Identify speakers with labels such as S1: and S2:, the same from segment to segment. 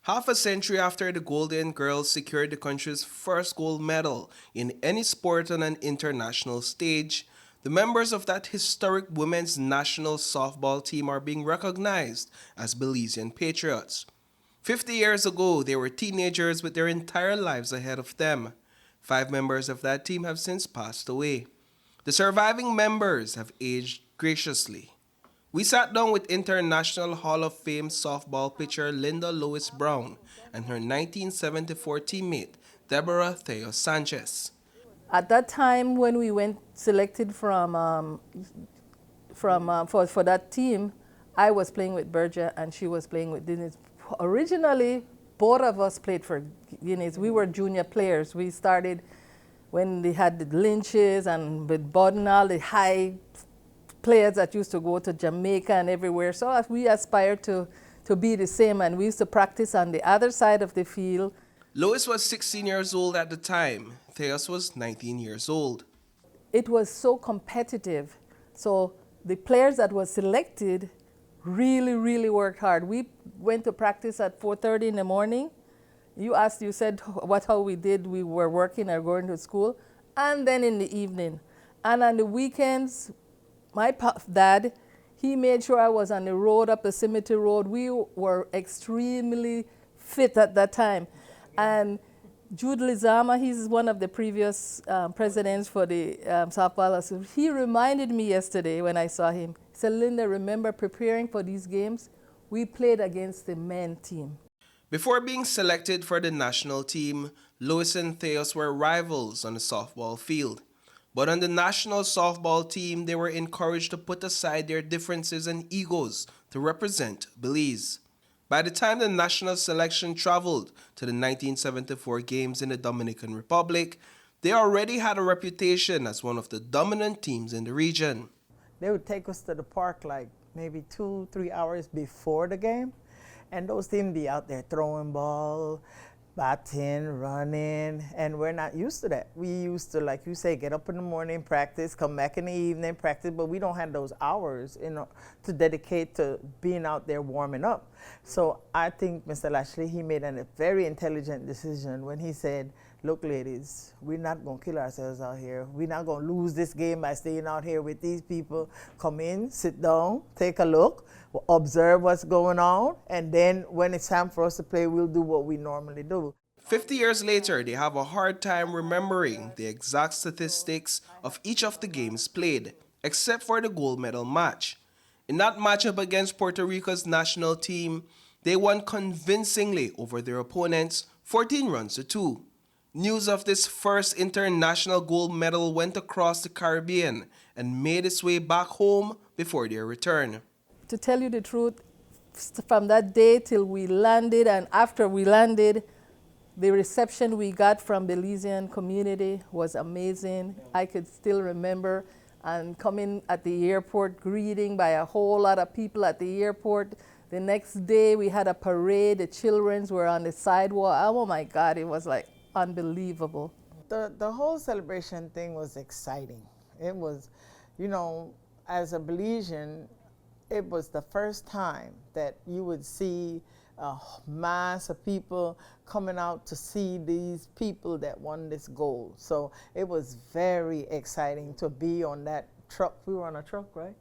S1: Half a century after the Golden Girls secured the country's first gold medal in any sport on an international stage, the members of that historic women's national softball team are being recognized as Belizean patriots. 50 years ago, they were teenagers with their entire lives ahead of them. 5 members of that team have since passed away. The surviving members have aged graciously. We sat down with International Hall of Fame softball pitcher Linda Lois Brown and her 1974 teammate Deborah Theo Sanchez.
S2: At that time, when we went selected for that team, I was playing with Berger and she was playing with Guinness. Originally, both of us played for Guinness. We were junior players. We started when they had the Lynches and with Bud and all the high players that used to go to Jamaica and everywhere. So we aspired to be the same, and we used to practice on the other side of the field.
S1: Lois was 16 years old at the time. Theos was 19 years old.
S2: It was so competitive. So the players that were selected really worked hard. We went to practice at 4:30 in the morning. You said how we did. We were working or going to school, and then in the evening. And on the weekends, my dad, he made sure I was on the road, up the cemetery road. We were extremely fit at that time. And Jubilee, he's one of the previous presidents for the softball association. He reminded me yesterday when I saw him. He said, Linda, remember preparing for these games? We played against the men team.
S1: Before being selected for the national team, Lois and Theos were rivals on the softball field. But on the national softball team, they were encouraged to put aside their differences and egos to represent Belize. By the time the national selection traveled to the 1974 games in the Dominican Republic, they already had a reputation as one of the dominant teams in the region.
S3: They would take us to the park like maybe 2-3 hours before the game, and those teams be out there throwing ball, batting, running, and we're not used to that. We used to, like you say, get up in the morning, practice, come back in the evening, practice, but we don't have those hours to dedicate to being out there warming up. So I think Mr. Lashley, he made a very intelligent decision when he said, look, ladies, we're not going to kill ourselves out here. We're not going to lose this game by staying out here with these people. Come in, sit down, take a look, observe what's going on, and then when it's time for us to play, we'll do what we normally do.
S1: 50 years later, they have a hard time remembering the exact statistics of each of the games played, except for the gold medal match. In that matchup against Puerto Rico's national team, they won convincingly over their opponents, 14 runs to 2. News of this first international gold medal went across the Caribbean and made its way back home before their return.
S2: To tell you the truth, from that day till we landed and after we landed, the reception we got from the Belizean community was amazing. I could still remember and coming at the airport, greeting by a whole lot of people at the airport. The next day we had a parade, the children were on the sidewalk. Oh my God, it was like unbelievable.
S3: The whole celebration thing was exciting. It was, as a Belizean, it was the first time that you would see a mass of people coming out to see these people that won this gold. So it was very exciting to be on that truck. We were on a truck, right?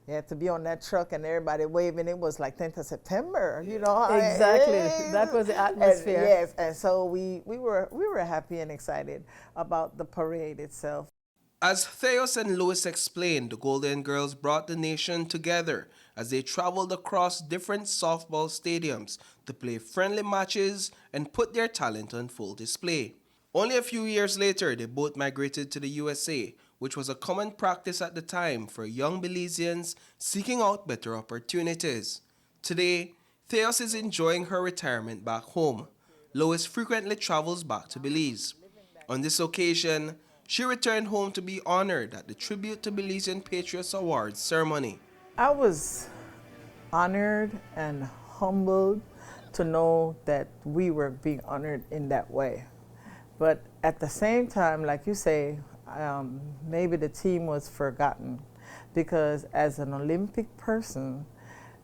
S3: You had to be on that truck and everybody waving. It was like 10th of September,
S2: Exactly. That was the atmosphere.
S3: Yes, and so we were happy and excited about the parade itself.
S1: As Theos and Lois explained, the Golden Girls brought the nation together as they traveled across different softball stadiums to play friendly matches and put their talent on full display. Only a few years later, they both migrated to the USA, which was a common practice at the time for young Belizeans seeking out better opportunities. Today, Theos is enjoying her retirement back home. Lois frequently travels back to Belize. On this occasion, she returned home to be honored at the Tribute to Belizean Patriots Awards ceremony.
S3: I was honored and humbled to know that we were being honored in that way. But at the same time, like you say, maybe the team was forgotten, because as an Olympic person,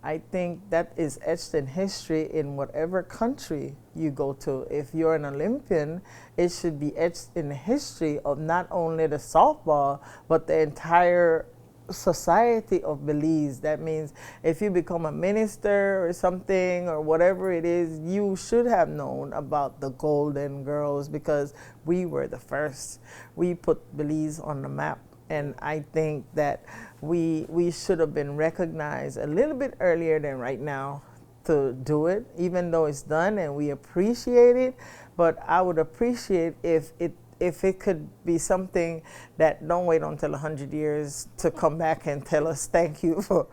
S3: I think that is etched in history in whatever country you go to. If you're an Olympian, it should be etched in the history of not only the softball, but the entire society of Belize. That means if you become a minister or something or whatever it is, you should have known about the Golden Girls because we were the first. We put Belize on the map. And I think that we should have been recognized a little bit earlier than right now to do it, even though it's done and we appreciate it. But I would appreciate if it could be something that don't wait until 100 years to come back and tell us thank you for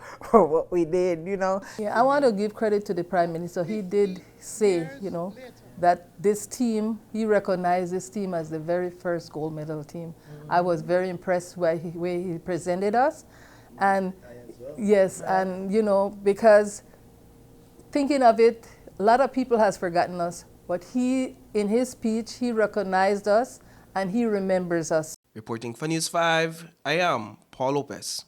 S3: what we did, you know.
S2: Yeah, I want to give credit to the Prime Minister. He did say, you know, that this team, he recognized this team as the very first gold medal team. I was very impressed by the way he presented us. And yes, and you know, because thinking of it, a lot of people has forgotten us, but he, in his speech, he recognized us and he remembers us.
S1: Reporting for News 5, I am Paul Lopez.